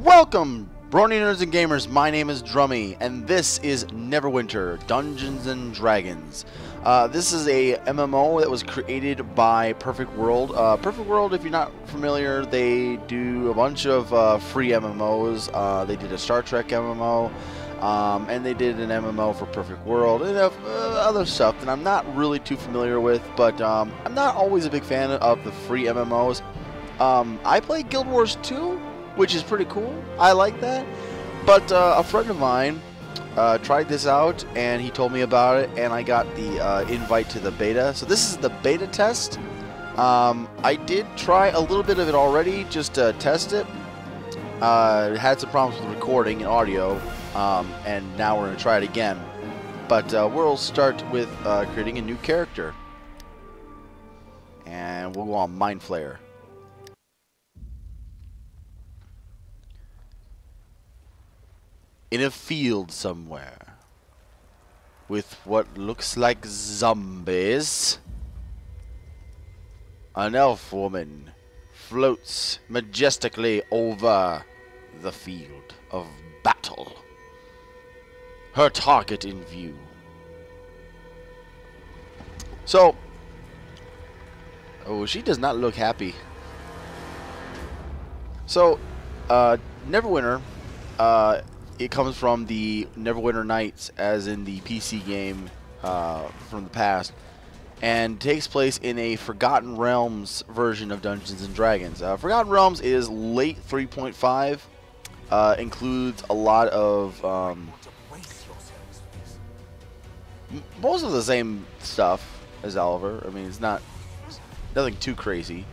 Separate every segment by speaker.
Speaker 1: Welcome, Brony nerds and gamers. My name is Drummy, and this is Neverwinter, Dungeons and Dragons. This is a MMO that was created by Perfect World. Perfect World, if you're not familiar, they do a bunch of free MMOs. They did a Star Trek MMO, and they did an MMO for Perfect World, and other stuff that I'm not really too familiar with, but I'm not always a big fan of the free MMOs. I play Guild Wars 2, which is pretty cool. I like that. But a friend of mine tried this out, and he told me about it, and I got the invite to the beta. So this is the beta test. I did try a little bit of it already, just to test it. Had some problems with recording and audio, and now we're going to try it again. But we'll start with creating a new character. And we'll go on Mind Flayer. In a field somewhere, with what looks like zombies, an elf woman floats majestically over the field of battle, her target in view. So, oh, she does not look happy. So, Neverwinter, it comes from the Neverwinter Nights, as in the PC game from the past, and takes place in a Forgotten Realms version of Dungeons and Dragons. Forgotten Realms is late 3.5, includes a lot of most of the same stuff as Oliver. I mean, it's nothing too crazy.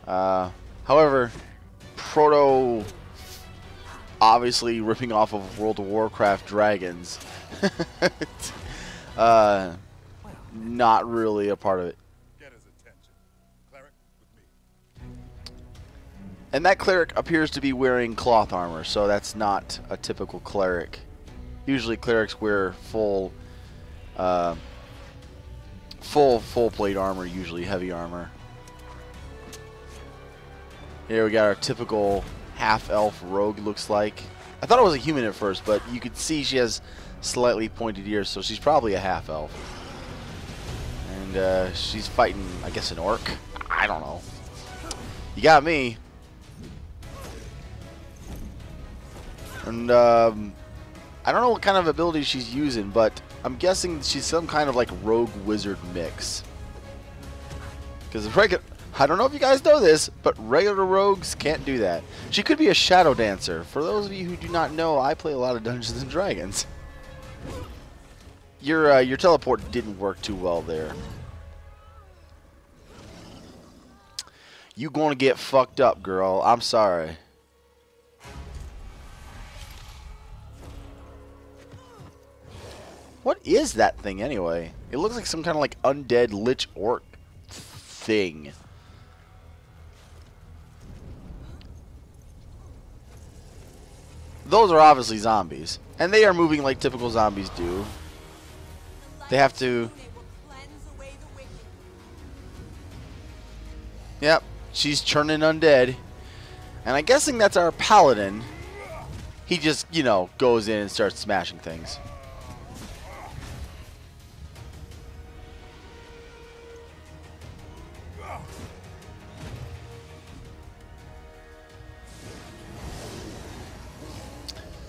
Speaker 1: However, proto, obviously ripping off of World of Warcraft dragons. Not really a part of it.
Speaker 2: Get his attention. Cleric with me.
Speaker 1: And that cleric appears to be wearing cloth armor, so that's not a typical cleric. Usually clerics wear full plate armor, usually heavy armor. Here we got our typical half-elf rogue, looks like. I thought it was a human at first, but you could see she has slightly pointed ears, so she's probably a half-elf. And she's fighting, I guess, an orc? I don't know. You got me. And I don't know what kind of ability she's using, but I'm guessing she's some kind of like rogue wizard mix. Because I don't know if you guys know this, but regular rogues can't do that. She could be a shadow dancer. For those of you who do not know, I play a lot of Dungeons and Dragons. Your teleport didn't work too well there. You gonna get fucked up, girl. I'm sorry. What is that thing anyway? It looks like some kind of like undead lich orc thing. Those are obviously zombies, and they are moving like typical zombies do. They have to... Yep, she's churning undead. And I'm guessing that's our paladin. He just, you know, goes in and starts smashing things.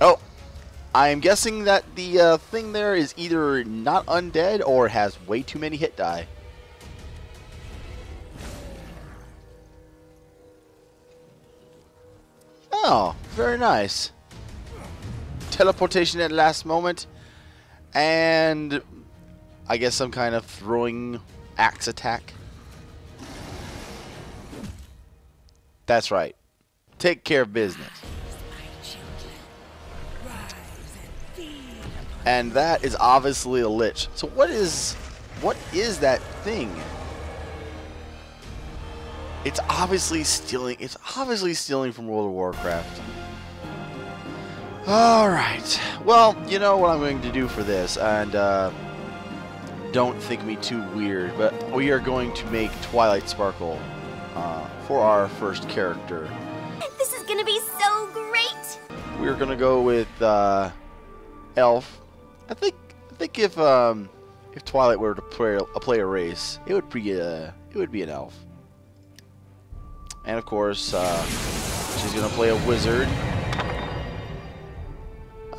Speaker 1: Oh, I'm guessing that the thing there is either not undead or has way too many hit die. Oh, very nice. Teleportation at last moment. And I guess some kind of throwing axe attack. That's right. Take care of business. And that is obviously a lich. So what is that thing? It's obviously stealing. It's obviously stealing from World of Warcraft. All right. Well, you know what I'm going to do for this, and don't think me too weird, but we are going to make Twilight sparkle for our first character.
Speaker 3: This is so great.
Speaker 1: We're gonna go with elf. I think if Twilight were to play a race, it would be an elf. And of course, she's gonna play a wizard.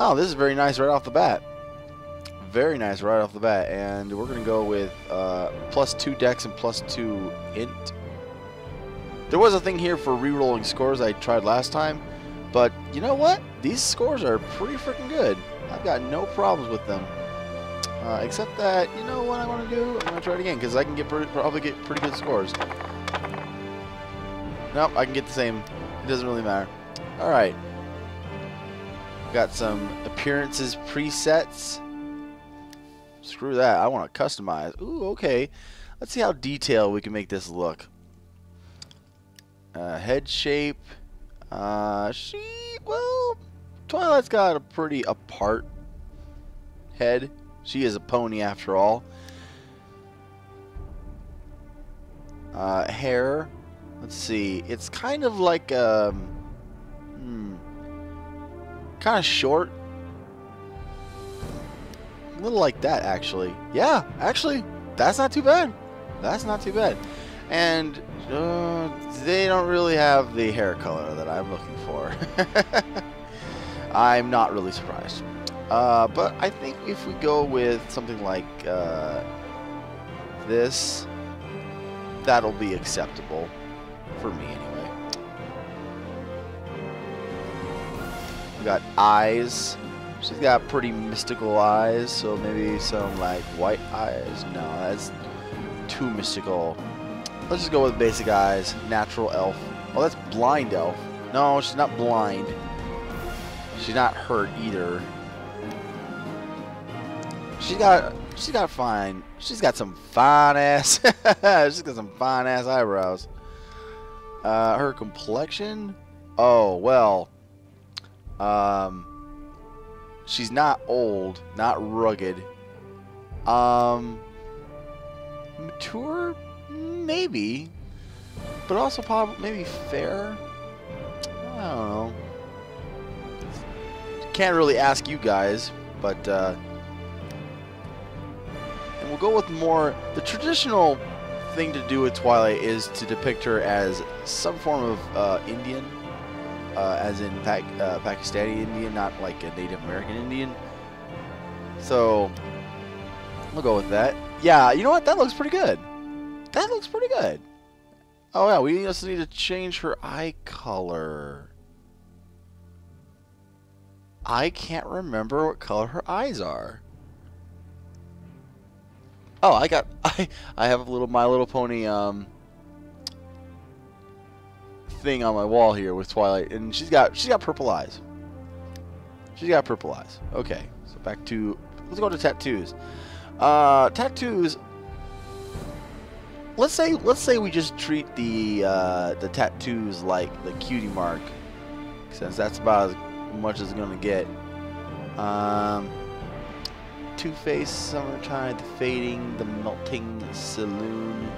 Speaker 1: Oh, this is very nice right off the bat. Very nice right off the bat. And we're gonna go with +2 dex and +2 int. There was a thing here for re-rolling scores I tried last time, but you know what? These scores are pretty freaking good. I've got no problems with them. Except that, you know what I want to do? I'm going to try it again, because I can probably get pretty good scores. Nope, I can get the same. It doesn't really matter. Alright. Got some appearances presets. Screw that. I want to customize. Ooh, okay. Let's see how detailed we can make this look. Head shape. Well, Twilight's got a pretty apart head. She is a pony after all. Hair. Let's see. It's kind of like kind of short. A little like that, actually. Yeah, actually, that's not too bad. That's not too bad. And they don't really have the hair color that I'm looking for. I'm not really surprised. But I think if we go with something like this, that'll be acceptable for me anyway. We got eyes. She's got pretty mystical eyes, so maybe some like white eyes. No, that's too mystical. Let's just go with basic eyes. Natural elf. Oh, that's blind elf. No, she's not blind. She's not hurt either. She's got some fine ass. She's got some fine ass eyebrows. Her complexion. Oh well. She's not old, not rugged. Mature, maybe, but also probably maybe fair. I don't know. Can't really ask you guys, but and we'll go with more. The traditional thing to do with Twilight is to depict her as some form of Indian. As in Pakistani Indian, not like a Native American Indian. So, we'll go with that. Yeah, you know what? That looks pretty good. That looks pretty good. Oh yeah, we also need to change her eye color. I can't remember what color her eyes are. Oh, I have a little My Little Pony thing on my wall here with Twilight, and she's got purple eyes. She's got purple eyes. Okay, so back to, let's go to tattoos. Tattoos. Let's say we just treat the tattoos like the cutie mark, since that's about as much as it's gonna get. Two-Face, Summertime, the Fading, the Melting Saloon.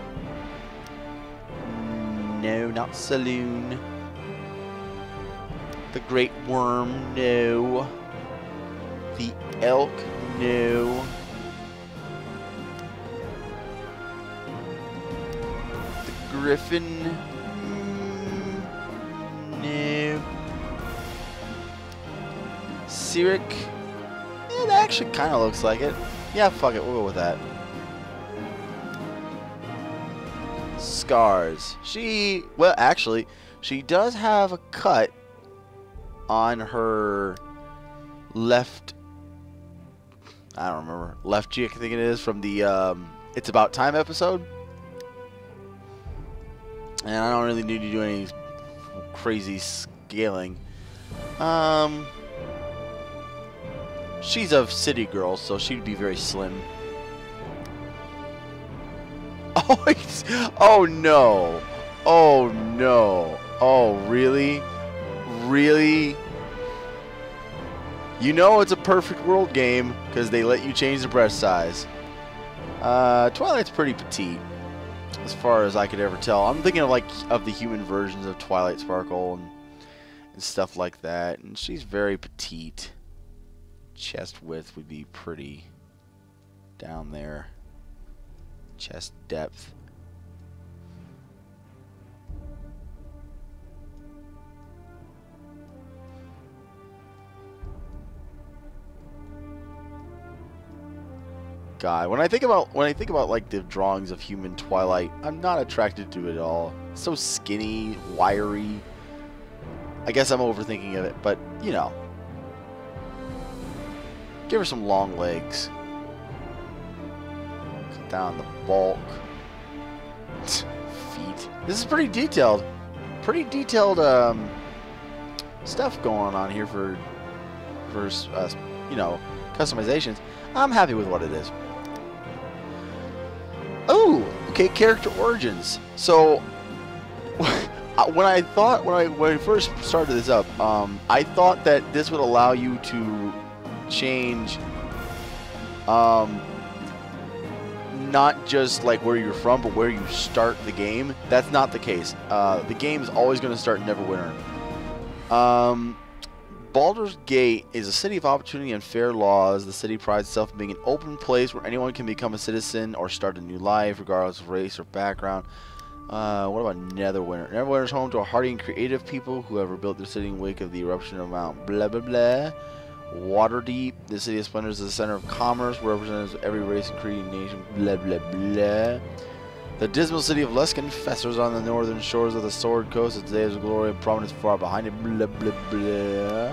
Speaker 1: No, not Saloon. The Great Worm, no. The Elk, no. The Griffin, no. Cyric, yeah, that actually kind of looks like it. Yeah, fuck it, we'll go with that. Scars. Well, actually, she does have a cut on her left, I don't remember, left cheek, I think it is, from the It's About Time episode. And I don't really need to do any crazy scaling. She's a city girl, so she'd be very slim. Oh no! Oh no! Oh really? Really? You know it's a perfect world game because they let you change the breast size. Twilight's pretty petite, as far as I could ever tell. I'm thinking of the human versions of Twilight Sparkle and stuff like that. And she's very petite. Chest width would be pretty down there. Chest depth. God, when I think about like the drawings of human Twilight, I'm not attracted to it at all. So skinny, wiry. I guess I'm overthinking of it, but you know, give her some long legs. Cut down the bulk. Feet. This is pretty detailed. Pretty detailed stuff going on here for you know, customizations. I'm happy with what it is. Oh, okay, character origins. So, when I first started this up, I thought that this would allow you to change, not just like where you're from, but where you start the game. That's not the case. The game is always going to start in Neverwinter. Baldur's Gate is a city of opportunity and fair laws. The city prides itself on being an open place where anyone can become a citizen or start a new life, regardless of race or background. What about Neverwinter? Neverwinter is home to a hardy and creative people who have rebuilt their city in the wake of the eruption of Mount blah blah blah. Waterdeep, the city of splendors is the center of commerce, where representatives of every race and creed and nation, blah blah blah. The dismal city of Luskan festers on the northern shores of the Sword Coast. Its days of glory and prominence far behind it. Blah blah blah.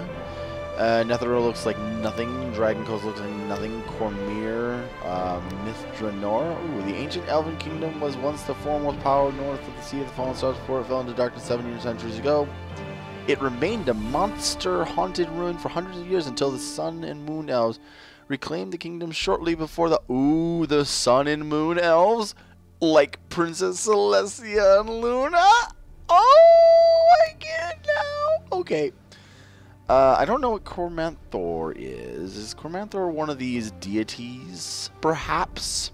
Speaker 1: Netheril looks like nothing. Dragon Coast looks like nothing. Cormyr, Mithranor. Ooh, the ancient Elven Kingdom was once the foremost power north of the Sea of the Fallen Stars before it fell into darkness 7 centuries ago. It remained a monster-haunted ruin for hundreds of years until the Sun and Moon Elves reclaimed the kingdom shortly before the Sun and Moon Elves. Like Princess Celestia and Luna? Oh, I get it now. Okay. I don't know what Cormanthor is. Is Cormanthor one of these deities, perhaps?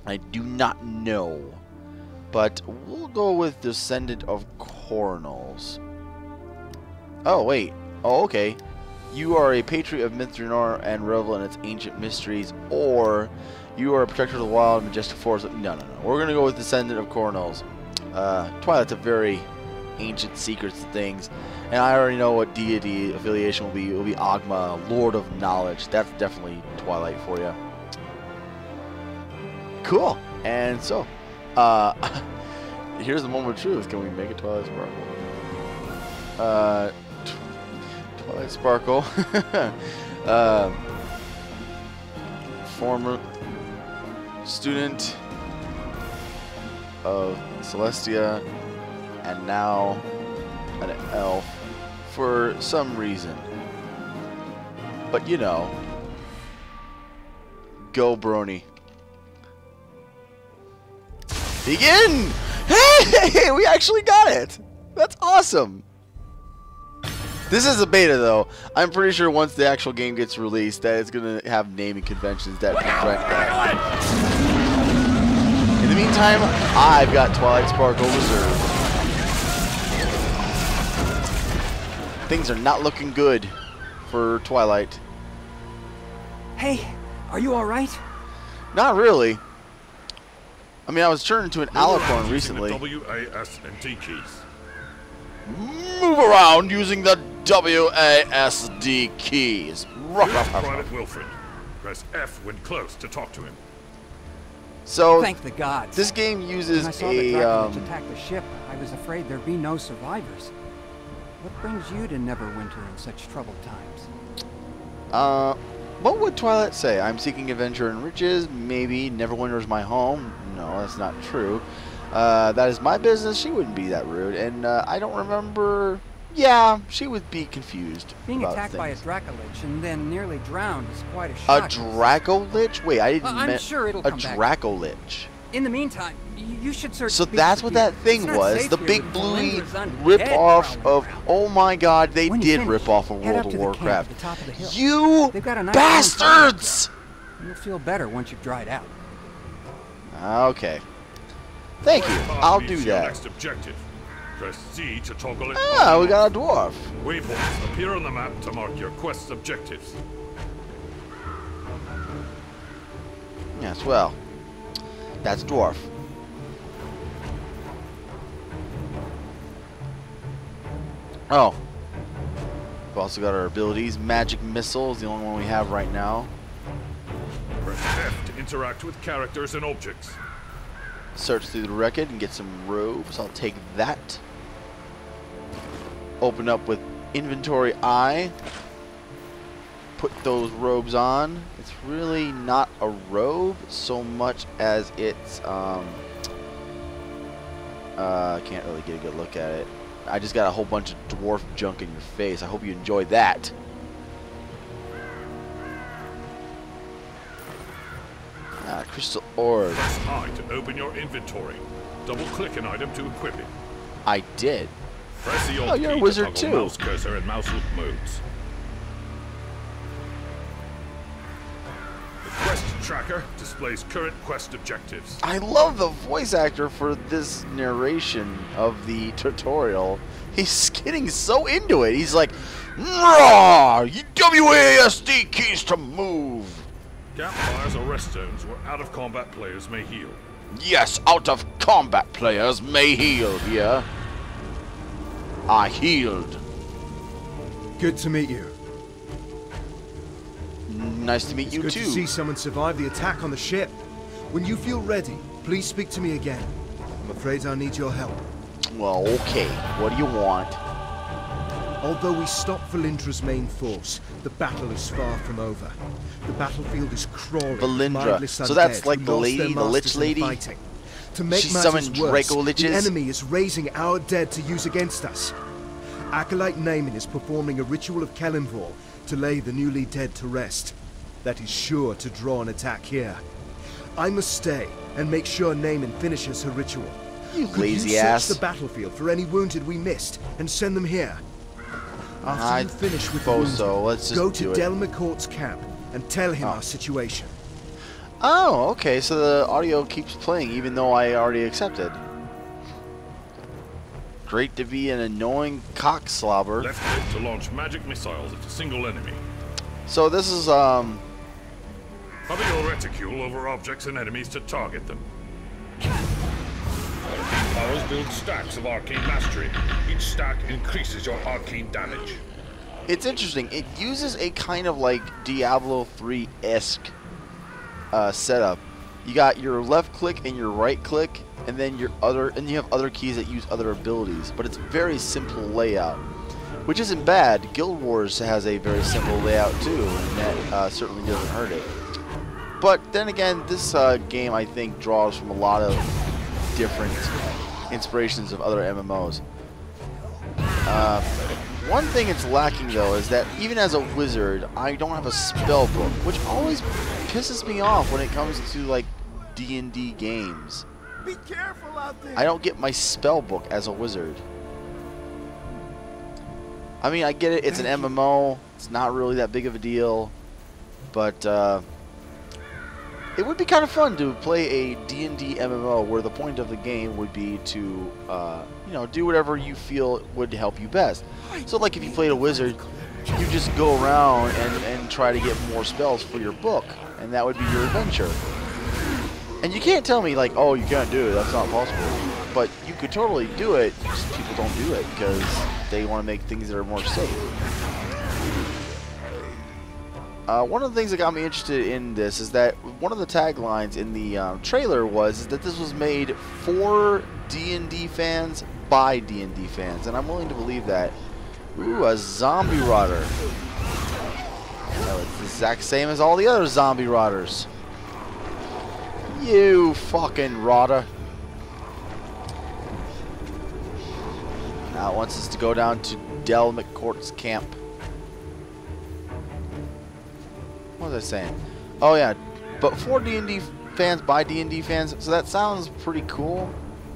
Speaker 1: I do not know. But we'll go with Descendant of Cornels. Oh, wait. Oh, okay. You are a patriot of Mithranor and revel in its ancient mysteries, or you are a protector of the wild and majestic forest. No. We're going to go with Descendant of Cornels. Twilight's a very ancient secrets and things. And I already know what deity affiliation will be. It will be Ogma, Lord of Knowledge. That's definitely Twilight for you. Cool. And so, here's the moment of truth. Can we make it Twilight Sparkle? Twilight Sparkle. Former student of Celestia and now an elf for some reason. But you know, go Brony. Begin! Hey, we actually got it! That's awesome! This is a beta though. I'm pretty sure once the actual game gets released that it's gonna have naming conventions that reflect that. In the meantime, I've got Twilight Sparkle reserved. Things are not looking good for Twilight.
Speaker 3: Hey, are you alright?
Speaker 1: Not really. I mean, I was turned into an alicorn recently.
Speaker 2: W, A, S, and T keys.
Speaker 1: Move around using the WASD keys.
Speaker 2: Here's Private Wilfred. Press F when close to talk to him.
Speaker 1: So,
Speaker 3: thank the gods.
Speaker 1: This game uses
Speaker 3: when I saw the Dracula attack the ship, I was afraid there'd be no survivors. What brings you to Neverwinter in such troubled times?
Speaker 1: What would Twilight say? I'm seeking adventure and riches. Maybe Neverwinter is my home. No, that's not true. That is my business. She wouldn't be that rude. And I don't remember. Yeah, she would be confused.
Speaker 3: Being
Speaker 1: about
Speaker 3: attacked
Speaker 1: things.
Speaker 3: by a Dracolich and then nearly drowned is quite a shock.
Speaker 1: A Dracolich? Wait, I didn't.
Speaker 3: I'm sure it'll come back.
Speaker 1: A Dracolich.
Speaker 3: In the meantime, you should search.
Speaker 1: So that's what that thing was. The big bluey rip-off of. Oh my God, they did rip off of World of Warcraft. You bastards!
Speaker 3: You'll feel better once you've dried out.
Speaker 1: Okay. Thank you. I'll do that.
Speaker 2: Next objective. Press Z to toggle it.
Speaker 1: Ah, we got a dwarf.
Speaker 2: Waypoints appear on the map to mark your quest's objectives.
Speaker 1: Yes, well, that's dwarf. Oh. We've also got our abilities. Magic Missile is the only one we have right now.
Speaker 2: Press F to interact with characters and objects.
Speaker 1: Search through the record and get some robes. I'll take that. Open up with Inventory I. Put those robes on. It's really not a robe so much as it's I can't really get a good look at it. I just got a whole bunch of dwarf junk in your face. I hope you enjoy that. Crystal orb.
Speaker 2: Press I to open your inventory. Double-click an item to equip it.
Speaker 1: I did.
Speaker 2: Press the
Speaker 1: Oh,
Speaker 2: Alt
Speaker 1: you're a
Speaker 2: key
Speaker 1: wizard
Speaker 2: to toggle
Speaker 1: too.
Speaker 2: mouse cursor and mouse look modes. The quest tracker displays current quest objectives.
Speaker 1: I love the voice actor for this narration of the tutorial. He's getting so into it. He's like, "Rawr, WASD keys to move.
Speaker 2: Campfires or rest zones where out-of-combat players may heal.
Speaker 1: Yes, out of combat players may heal here. I healed.
Speaker 4: Good to meet you.
Speaker 1: Nice to meet
Speaker 4: It's
Speaker 1: you
Speaker 4: good
Speaker 1: too.
Speaker 4: to see someone survive the attack on the ship. When you feel ready, please speak to me again. I'm afraid I'll need your help.
Speaker 1: Well, okay. What do you want?
Speaker 4: Although we stopped Valindra's main force, the battle is far from over. The battlefield is crawling. with
Speaker 1: Valindra.
Speaker 4: mindless
Speaker 1: So that's
Speaker 4: undead
Speaker 1: like
Speaker 4: who
Speaker 1: the
Speaker 4: lost
Speaker 1: lady,
Speaker 4: their
Speaker 1: the lich
Speaker 4: masters in
Speaker 1: lady?
Speaker 4: fighting. To make
Speaker 1: She
Speaker 4: matters
Speaker 1: summoned
Speaker 4: worse,
Speaker 1: Draco liches?
Speaker 4: the enemy is raising our dead to use against us. Acolyte Naaman is performing a ritual of Kelimvor to lay the newly dead to rest. That is sure to draw an attack here. I must stay and make sure Naaman finishes her ritual.
Speaker 1: You
Speaker 4: Could
Speaker 1: lazy
Speaker 4: you search
Speaker 1: ass.
Speaker 4: the battlefield for any wounded we missed and send them here? After
Speaker 1: I
Speaker 4: you finish with the
Speaker 1: suppose
Speaker 4: wounded,
Speaker 1: so. Let's just
Speaker 4: go
Speaker 1: do
Speaker 4: to
Speaker 1: it.
Speaker 4: Del McCourt's camp and tell him
Speaker 1: Oh.
Speaker 4: our situation.
Speaker 1: Oh, okay. So the audio keeps playing even though I already accepted. Great to be an annoying cockslobber.
Speaker 2: Left click to launch magic missiles at a single enemy.
Speaker 1: So this is
Speaker 2: Hover your reticule over objects and enemies to target them. Arcane powers build stacks of arcane mastery. Each stack increases your arcane damage.
Speaker 1: it's interesting. It uses a kind of like Diablo 3-esque setup. You got your left click and your right click, and then you have other keys that use other abilities. But it's very simple layout, which isn't bad. Guild Wars has a very simple layout too, and that certainly doesn't hurt it. But then again, this game I think draws from a lot of different inspirations of other MMOs. One thing it's lacking though is that even as a wizard, I don't have a spell book, which always pisses me off when it comes to like D&D games.
Speaker 4: Be careful out there.
Speaker 1: I don't get my spell book as a wizard. I mean, I get it, it's an MMO, it's not really that big of a deal, but it would be kind of fun to play a D&D MMO where the point of the game would be to, you know, do whatever you feel would help you best. So, like, if you played a wizard, you just go around and try to get more spells for your book, and that would be your adventure. And you can't tell me, like, oh, you can't do it, that's not possible. But you could totally do it, just people don't do it because they want to make things that are more safe. One of the things that got me interested in this is that one of the taglines in the trailer was that this was made for D&D fans by D&D fans, and I'm willing to believe that. Ooh, a zombie rotter. Well, it's the exact same as all the other zombie rotters. You fucking rotter. Now it wants us to go down to Del McCourt's camp. What was I saying? Oh yeah, but for D&D fans, by D&D fans, so that sounds pretty cool.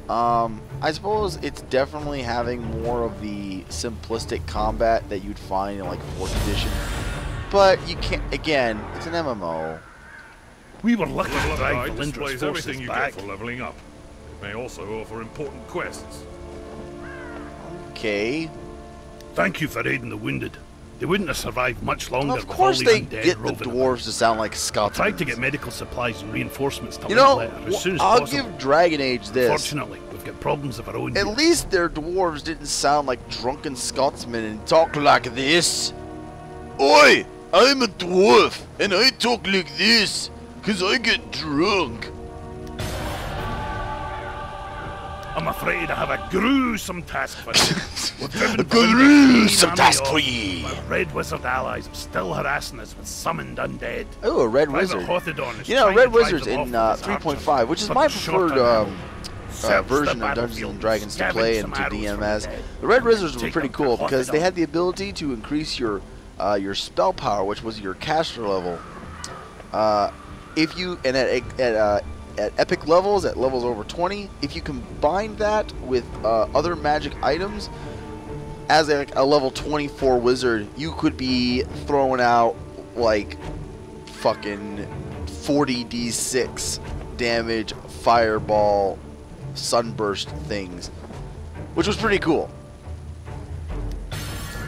Speaker 1: I suppose it's definitely having more of the simplistic combat that you'd find in like 4th edition. But you can't, again, it's an MMO.
Speaker 5: We were lucky to
Speaker 2: Level Up
Speaker 5: drag
Speaker 2: Guide
Speaker 5: Valindra's
Speaker 2: displays
Speaker 5: forces
Speaker 2: everything you
Speaker 5: back.
Speaker 2: get for leveling up. It may also offer important quests.
Speaker 1: Okay.
Speaker 5: Thank you for aiding the wounded. They wouldn't have survived much longer
Speaker 1: Of
Speaker 5: with
Speaker 1: course
Speaker 5: all
Speaker 1: they
Speaker 5: the undead
Speaker 1: get the
Speaker 5: roving
Speaker 1: dwarves
Speaker 5: about.
Speaker 1: to sound like
Speaker 5: I
Speaker 1: Scots.
Speaker 5: tried to get medical supplies and reinforcements to
Speaker 1: You know,
Speaker 5: Linklater as soon as
Speaker 1: I'll
Speaker 5: possible.
Speaker 1: give Dragon Age this.
Speaker 5: Unfortunately, we've got problems of our own.
Speaker 1: At
Speaker 5: here.
Speaker 1: least their dwarves didn't sound like drunken Scotsmen and talk like this. Oi! I'm a dwarf, and I talk like this, 'cause I get drunk.
Speaker 5: I'm afraid I have a gruesome task for you. We've driven
Speaker 1: A
Speaker 5: the wounded
Speaker 1: gruesome
Speaker 5: army
Speaker 1: task
Speaker 5: off,
Speaker 1: for ye.
Speaker 5: but Red Wizard allies are still harassing us with summoned undead.
Speaker 1: Oh, a red
Speaker 5: Private
Speaker 1: wizard.
Speaker 5: Hothodon is
Speaker 1: You know,
Speaker 5: trying
Speaker 1: red
Speaker 5: to drive
Speaker 1: wizards
Speaker 5: them
Speaker 1: in
Speaker 5: off with his
Speaker 1: 3.5, which is
Speaker 5: archers,
Speaker 1: my
Speaker 5: but short
Speaker 1: preferred
Speaker 5: on ammo. Search
Speaker 1: version
Speaker 5: the
Speaker 1: of Dungeons
Speaker 5: battlefield,
Speaker 1: and Dragons to
Speaker 5: scavenge
Speaker 1: play
Speaker 5: some
Speaker 1: and to
Speaker 5: arrows
Speaker 1: DM
Speaker 5: from
Speaker 1: as.
Speaker 5: the dead.
Speaker 1: The red wizards were
Speaker 5: Take
Speaker 1: pretty
Speaker 5: them to
Speaker 1: cool because they
Speaker 5: Hothodon.
Speaker 1: had the ability to increase your spell power, which was your caster level. If you and at epic levels, at levels over 20, if you combine that with other magic items, as a level 24 wizard, you could be throwing out like fucking 40d6 damage fireball sunburst things, which was pretty cool.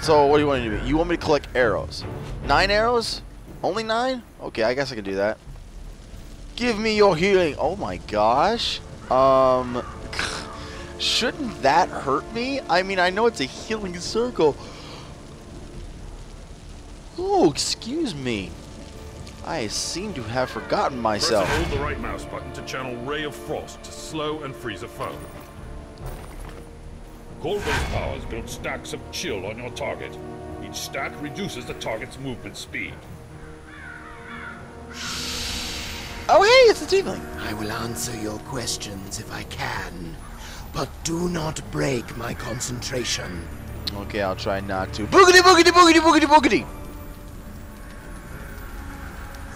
Speaker 1: So what do you want to do? You want me to collect arrows? 9 arrows? Only 9? Okay, I guess I can do that. Give me your healing. Oh my gosh. Shouldn't that hurt me? I mean, I know it's a healing circle. Oh, excuse me. I seem to have forgotten
Speaker 2: Press
Speaker 1: myself.
Speaker 2: and hold the right mouse button to channel Ray of Frost to slow and freeze a foe. Cold-based powers build stacks of chill on your target. Each stack reduces the target's movement speed.
Speaker 1: Oh, hey, it's the tiefling.
Speaker 6: I will answer your questions if I can, but do not break my concentration.
Speaker 1: Okay, I'll try not to. Boogity, boogity, boogity, boogity, boogity.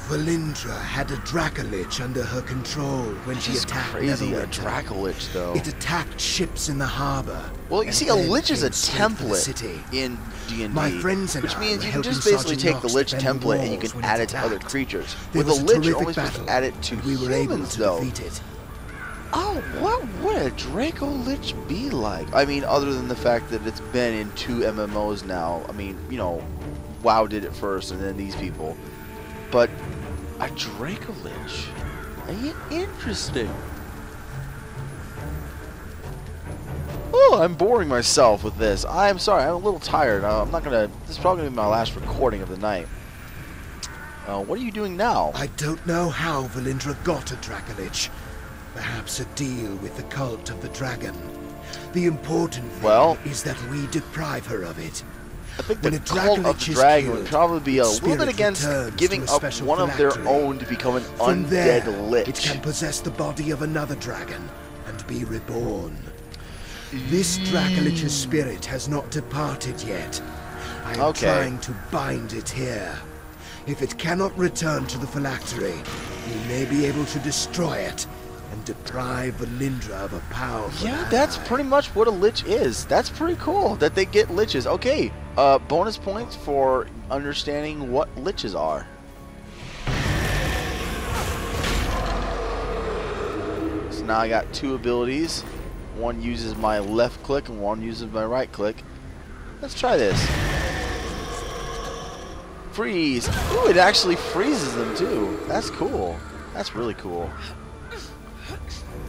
Speaker 6: Valindra had a Dracolich under her control when she
Speaker 1: It's
Speaker 6: attacked
Speaker 1: crazy, a
Speaker 6: Neverwinter.
Speaker 1: Dracolich, though.
Speaker 6: It attacked ships in the harbor.
Speaker 1: Well, you
Speaker 6: and
Speaker 1: see, a
Speaker 6: then
Speaker 1: lich is a
Speaker 6: came straight for the
Speaker 1: template
Speaker 6: city.
Speaker 1: in D&D,
Speaker 6: My friends and
Speaker 1: which
Speaker 6: I
Speaker 1: means
Speaker 6: were
Speaker 1: you can
Speaker 6: helping
Speaker 1: just basically
Speaker 6: Sergeant
Speaker 1: take the
Speaker 6: Knox
Speaker 1: lich
Speaker 6: defend the
Speaker 1: template and you
Speaker 6: walls
Speaker 1: can
Speaker 6: when
Speaker 1: add
Speaker 6: it
Speaker 1: it to other
Speaker 6: attacked.
Speaker 1: creatures.
Speaker 6: There
Speaker 1: With a
Speaker 6: was a
Speaker 1: lich, you're
Speaker 6: terrific
Speaker 1: only supposed to
Speaker 6: battle,
Speaker 1: add it to
Speaker 6: and we were able
Speaker 1: humans,
Speaker 6: to
Speaker 1: though.
Speaker 6: defeat it.
Speaker 1: Oh, what would a Draco Lich be like? I mean, other than the fact that it's been in 2 MMOs now. I mean, you know, WoW did it first and then these people. But a Draco Lich? Interesting. Oh, I'm boring myself with this. I'm sorry, I'm a little tired. I'm not gonna. This is probably gonna be my last recording of the night. What are you doing now?
Speaker 6: I don't know how Valindra got a Dracolich. Perhaps a deal with the cult of the dragon. The important thing is that we deprive her of it.
Speaker 1: I think
Speaker 6: When
Speaker 1: the
Speaker 6: a
Speaker 1: cult of
Speaker 6: Dracolich
Speaker 1: the
Speaker 6: is
Speaker 1: dragon
Speaker 6: killed,
Speaker 1: would probably be a
Speaker 6: its
Speaker 1: little bit
Speaker 6: spirit
Speaker 1: against
Speaker 6: returns
Speaker 1: giving
Speaker 6: to a
Speaker 1: up
Speaker 6: special
Speaker 1: one of their
Speaker 6: phylactery.
Speaker 1: own to become an
Speaker 6: From
Speaker 1: undead
Speaker 6: there,
Speaker 1: lich.
Speaker 6: it can possess the body of another dragon and be reborn. This Dracolich's spirit has not departed yet. I am trying to bind it here. If it cannot return to the phylactery, we may be able to destroy it and deprive Valindra of a powerful
Speaker 1: Yeah,
Speaker 6: ally.
Speaker 1: that's pretty much what a lich is. That's pretty cool that they get liches. Okay, bonus points for understanding what liches are. So now I got 2 abilities. One uses my left click and one uses my right click. Let's try this. Freeze. Ooh, it actually freezes them too. That's cool. That's really cool.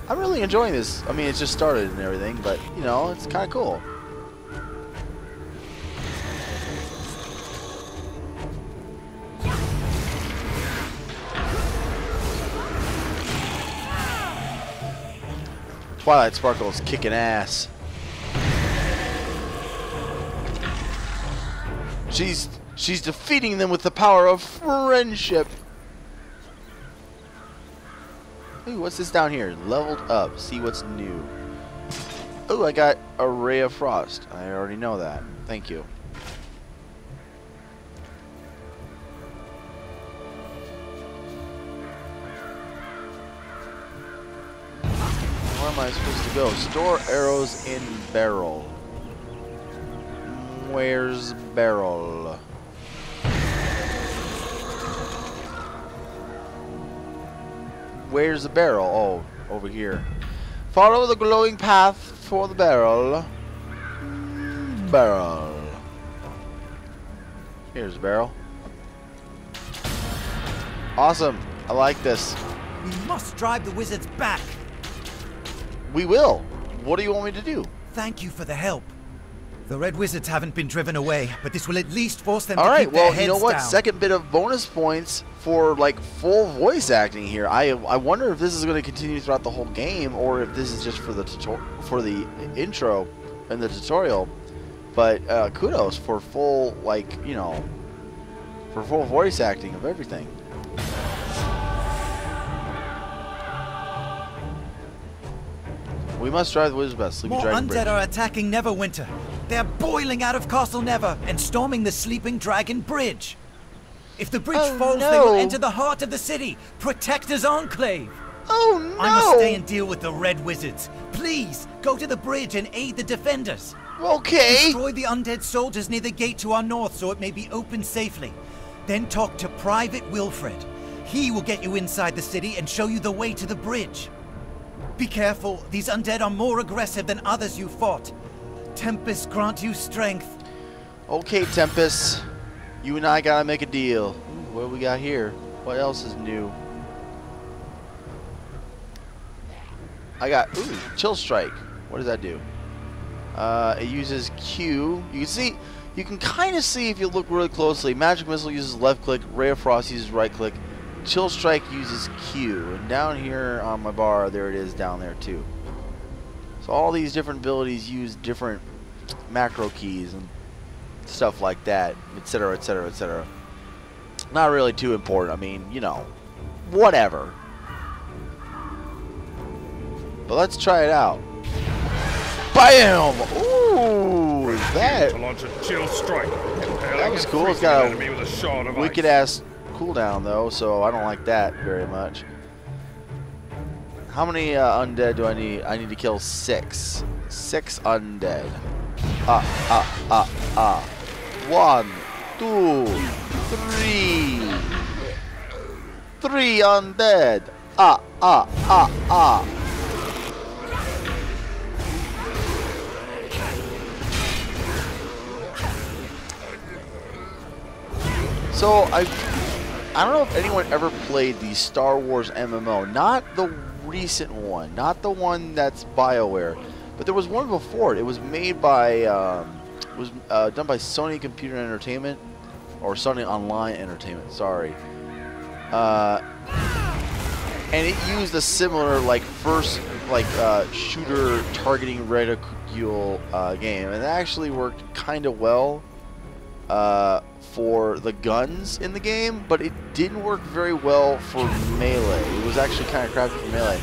Speaker 1: I'm really enjoying this. I mean, it's just started and everything, but, you know, it's kind of cool. Twilight Sparkle's kicking ass. She's defeating them with the power of friendship. Ooh, what's this down here? Leveled up. See what's new. Ooh, I got a Ray of Frost. I already know that. Thank you. Where am I supposed to go? Store arrows in barrel. Where's barrel? Where's the barrel? Oh, over here. Follow the glowing path for the barrel. barrel. Here's a barrel. Awesome. I like this.
Speaker 7: We must drive the wizards back.
Speaker 1: We will. What do you want me to do?
Speaker 7: Thank you for the help. The red wizards haven't been driven away, but this will at least force them
Speaker 1: All
Speaker 7: to
Speaker 1: right,
Speaker 7: keep their
Speaker 1: well,
Speaker 7: heads
Speaker 1: you know what?
Speaker 7: down.
Speaker 1: Second bit of bonus points for like full voice acting here. I wonder if this is going to continue throughout the whole game, or if this is just for the intro and the tutorial. But kudos for full, like, you know, for full voice acting of everything. We must drive the wizards back. Sleepy
Speaker 7: More
Speaker 1: Dragon
Speaker 7: undead
Speaker 1: Bridge.
Speaker 7: are attacking Neverwinter. They're boiling out of Castle Never and storming the Sleeping Dragon Bridge. If the bridge falls, they will enter the heart of the city. Protector's Enclave.
Speaker 1: Oh no!
Speaker 7: I must stay and deal with the red wizards. Please, go to the bridge and aid the defenders.
Speaker 1: Okay.
Speaker 7: Destroy the undead soldiers near the gate to our north so it may be opened safely. Then talk to Private Wilfred. He will get you inside the city and show you the way to the bridge. Be careful, these undead are more aggressive than others you fought. Tempest grant you strength.
Speaker 1: Okay, Tempest. You and I gotta make a deal. Ooh, what we got here? What else is new? I got, Chill Strike. What does that do? It uses Q. You can kind of see if you look really closely. Magic Missile uses left click. Ray of Frost uses right click. Chill Strike uses Q. And down here on my bar, there it is down there too. So all these different abilities use different macro keys and stuff like that, etc., etc., etc. Not really too important. I mean, you know, whatever. But let's try it out. Bam! Ooh, that
Speaker 2: To launch a chill strike.
Speaker 1: that was cool. It's got a wicked ass cooldown though, so I don't like that very much. How many undead do I need? I need to kill 6. 6 undead. 1, 2, 3. 3 undead. So I don't know if anyone ever played the Star Wars MMO, not the recent one, not the one that's BioWare, but there was one before it. It was made by, done by Sony Computer Entertainment, or Sony Online Entertainment. Sorry, and it used a similar like first like shooter targeting reticule game, and it actually worked kind of well. For the guns in the game, but it didn't work very well for melee. It was actually kind of crappy for melee.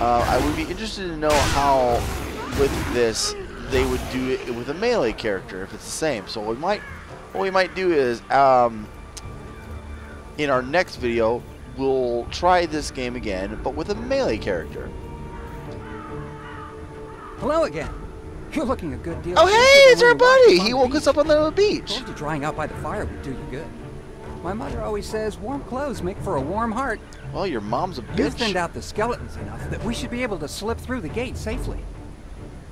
Speaker 1: I would be interested to know how with this they would do it with a melee character if it's the same. So what we might do is in our next video we'll try this game again, but with a melee character.
Speaker 3: Hello again. You're looking a good deal.
Speaker 1: Oh, hey, it's our buddy. He woke us up on the beach.
Speaker 3: Told you drying out by the fire would do you good. My mother always says warm clothes make for a warm heart.
Speaker 1: Well, your mom's a
Speaker 3: You
Speaker 1: bitch.
Speaker 3: thinned out the skeletons enough that we should be able to slip through the gate safely.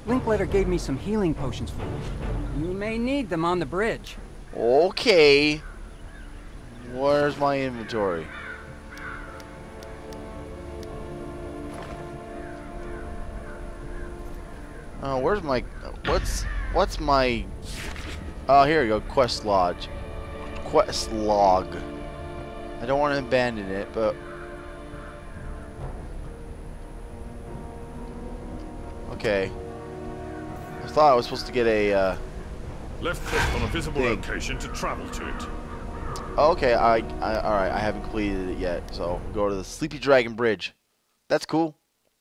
Speaker 3: Linklater gave me some healing potions for you. You may need them on the bridge.
Speaker 1: Okay. Where's my inventory? Oh, where's my... What's my... Oh, here we go. Quest lodge. Quest log. I don't want to abandon it, but... Okay. I thought I was supposed to get a,
Speaker 2: Left click on a visible
Speaker 1: thing.
Speaker 2: location to travel to it.
Speaker 1: Okay, alright, I haven't completed it yet, so go to the Sleepy Dragon Bridge. That's cool.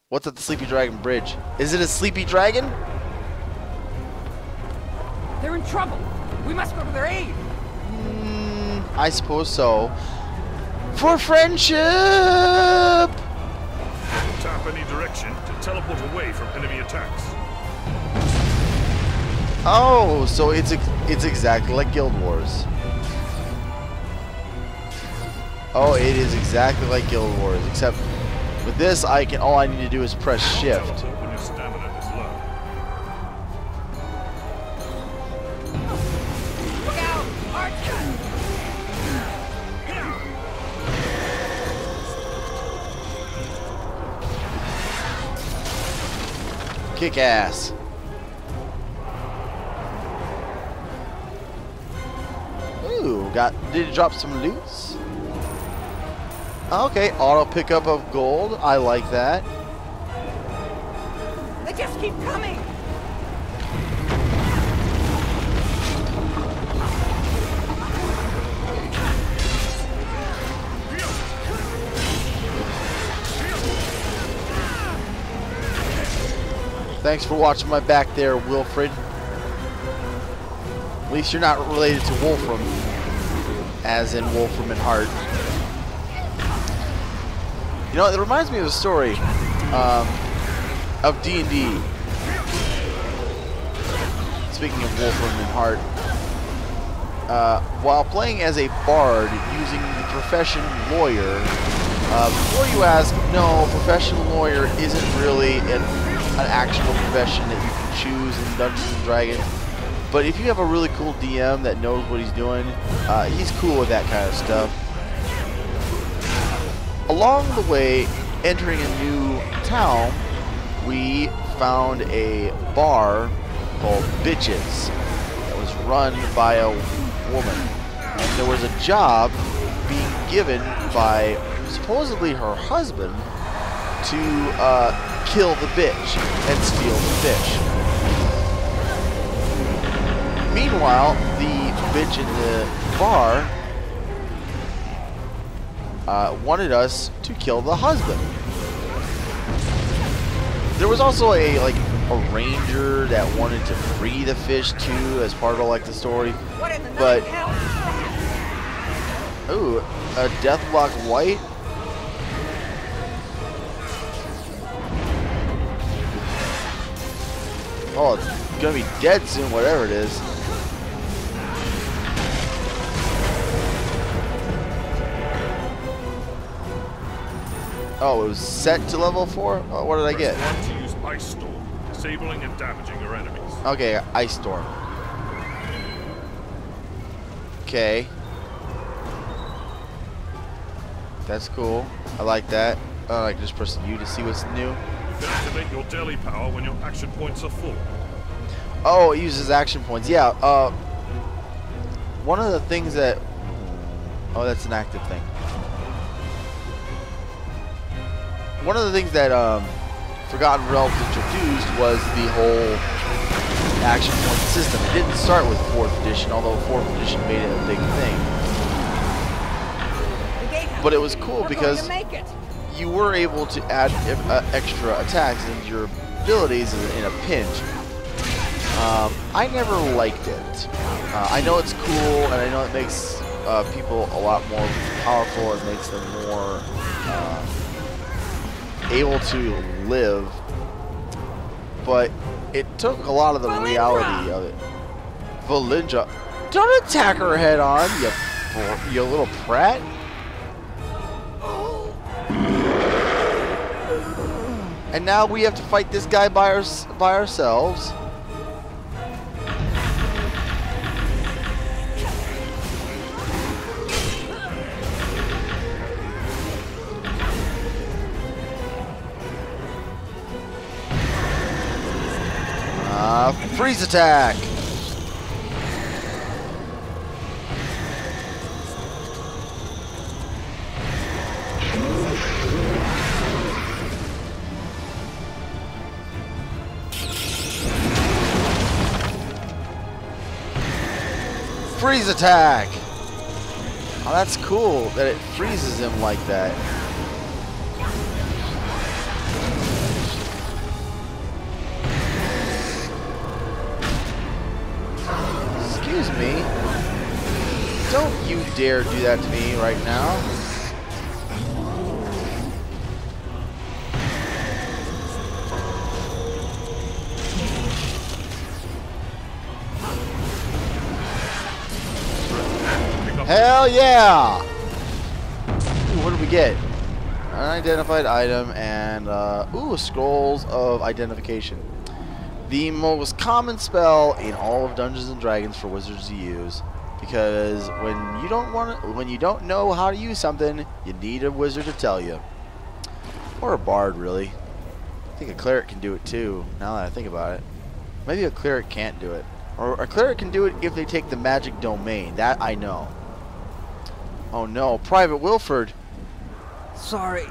Speaker 1: What's at the Sleepy Dragon Bridge? Is it a sleepy dragon?
Speaker 3: They're in trouble. We must go to their aid.
Speaker 1: I suppose so. For friendship!
Speaker 2: Tap any direction to teleport away from enemy attacks.
Speaker 1: Oh, so it's exactly like Guild Wars. Oh, it is exactly like Guild Wars, except with this, all I need to do is press shift.
Speaker 2: Teleport when your stamina is low.
Speaker 1: Kick ass. Ooh, did it drop some loots? Okay, auto pickup of gold. I like that.
Speaker 8: They just keep coming.
Speaker 1: Thanks for watching my back there, Wilfred. At least you're not related to Wolfram, as in Wolfram and Hart. You know, it reminds me of a story of D&D. Speaking of Wolfram and Hart, while playing as a bard using the profession lawyer, before you ask, no, professional lawyer isn't really an actual profession that you can choose in Dungeons & Dragons. But if you have a really cool DM that knows what he's doing, he's cool with that kind of stuff. Along the way, entering a new town, we found a bar called Bitches that was run by a woman. And there was a job being given by supposedly her husband to kill the bitch and steal the fish. Meanwhile, the bitch in the bar wanted us to kill the husband. There was also a ranger that wanted to free the fish too, as part of the story. But ooh, a Deathlock White. Oh, it's gonna be dead soon, whatever it is. Oh, it was set to level 4? Oh, what did I get?
Speaker 2: Press 1 to use Ice Storm, disabling and damaging your enemies.
Speaker 1: Okay, Ice Storm. Okay. That's cool. I like that. I can just press U to see what's new.
Speaker 2: You can activate your daily power when your action points are full.
Speaker 1: Oh, it uses action points. Yeah, one of the things that... Oh, that's an active thing. One of the things that Forgotten Realms introduced was the whole action point system. It didn't start with 4th edition, although 4th edition made it a big thing. But it was cool because you were able to add extra attacks into your abilities in a pinch. I never liked it. I know it's cool, and I know it makes people a lot more powerful. It makes them more able to live, but it took a lot of the reality of it. Valindra, don't attack her head on, you little prat. And now we have to fight this guy by ourselves. Freeze attack. Freeze attack. Oh, that's cool that it freezes him like that. Excuse me. Don't you dare do that to me right now. Hell yeah! Ooh, what did we get? Unidentified item and, ooh, scrolls of identification. The most common spell in all of Dungeons and Dragons for wizards to use, because when you don't know how to use something, you need a wizard to tell you, or a bard, really. I think a cleric can do it too, now that I think about it. Maybe a cleric can't do it. Or a cleric can do it if they take the magic domain. That I know. Oh no, Private Wilfred.
Speaker 3: Sorry.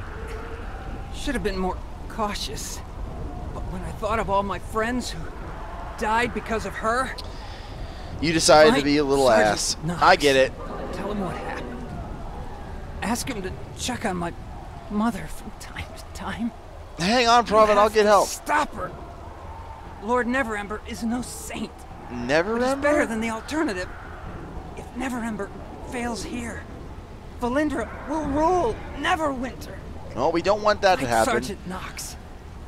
Speaker 3: Should have been more cautious. But when I thought of all my friends who died because of her...
Speaker 1: You decided to be a little
Speaker 3: Sergeant
Speaker 1: ass.
Speaker 3: Knox.
Speaker 1: I get it.
Speaker 3: Tell him what happened. Ask him to check on my mother from time to time.
Speaker 1: Hang on, Private, I'll get help.
Speaker 3: Stop her. Lord Neverember is no saint.
Speaker 1: Neverember?
Speaker 3: But it's better than the alternative. If Neverember fails here, Valindra will rule Neverwinter.
Speaker 1: No, we don't want that to happen.
Speaker 3: Sergeant Knox.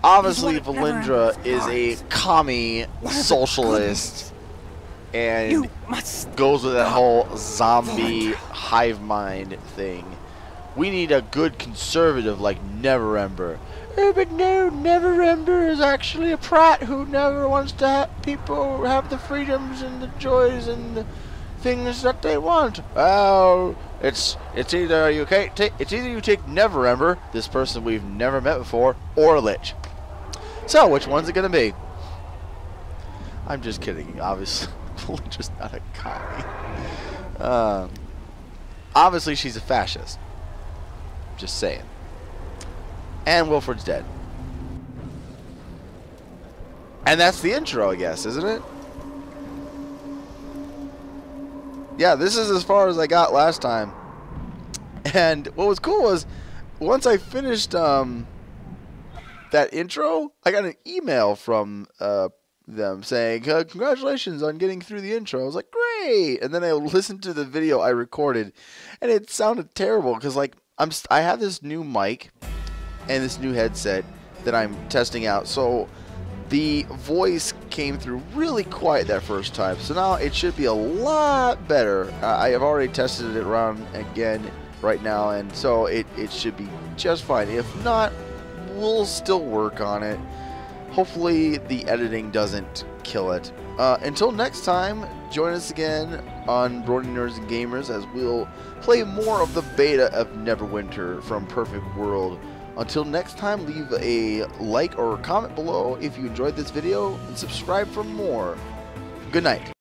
Speaker 1: Obviously,
Speaker 3: He's one of
Speaker 1: Valindra is
Speaker 3: Neverember's
Speaker 1: a commie socialist and
Speaker 3: You must
Speaker 1: goes with that
Speaker 3: stop
Speaker 1: whole zombie
Speaker 3: Valindra.
Speaker 1: hive mind thing. We need a good conservative like Neverember. Oh, but no, Neverember is actually a prat who never wants to have people have the freedoms and the joys and the things that they want. Oh, it's either you take Neverember, this person we've never met before, or Lich. So, which one's it gonna be? I'm just kidding. Obviously, Valindra's not a commie. Obviously, she's a fascist. Just saying. And Wilfred's dead. And that's the intro, I guess, isn't it? Yeah, this is as far as I got last time. And what was cool was, once I finished that intro, I got an email from them saying, congratulations on getting through the intro. I was like, great! And then I listened to the video I recorded, and it sounded terrible, because like, I have this new mic and this new headset that I'm testing out, so the voice came through really quiet that first time, so now it should be a lot better. I have already tested it around again right now, and so it should be just fine. If not, we'll still work on it. Hopefully the editing doesn't kill it. Until next time, join us again on Brony Nerds and Gamers as we'll play more of the beta of Neverwinter from Perfect World. Until next time, leave a like or comment below if you enjoyed this video, and subscribe for more. Good night.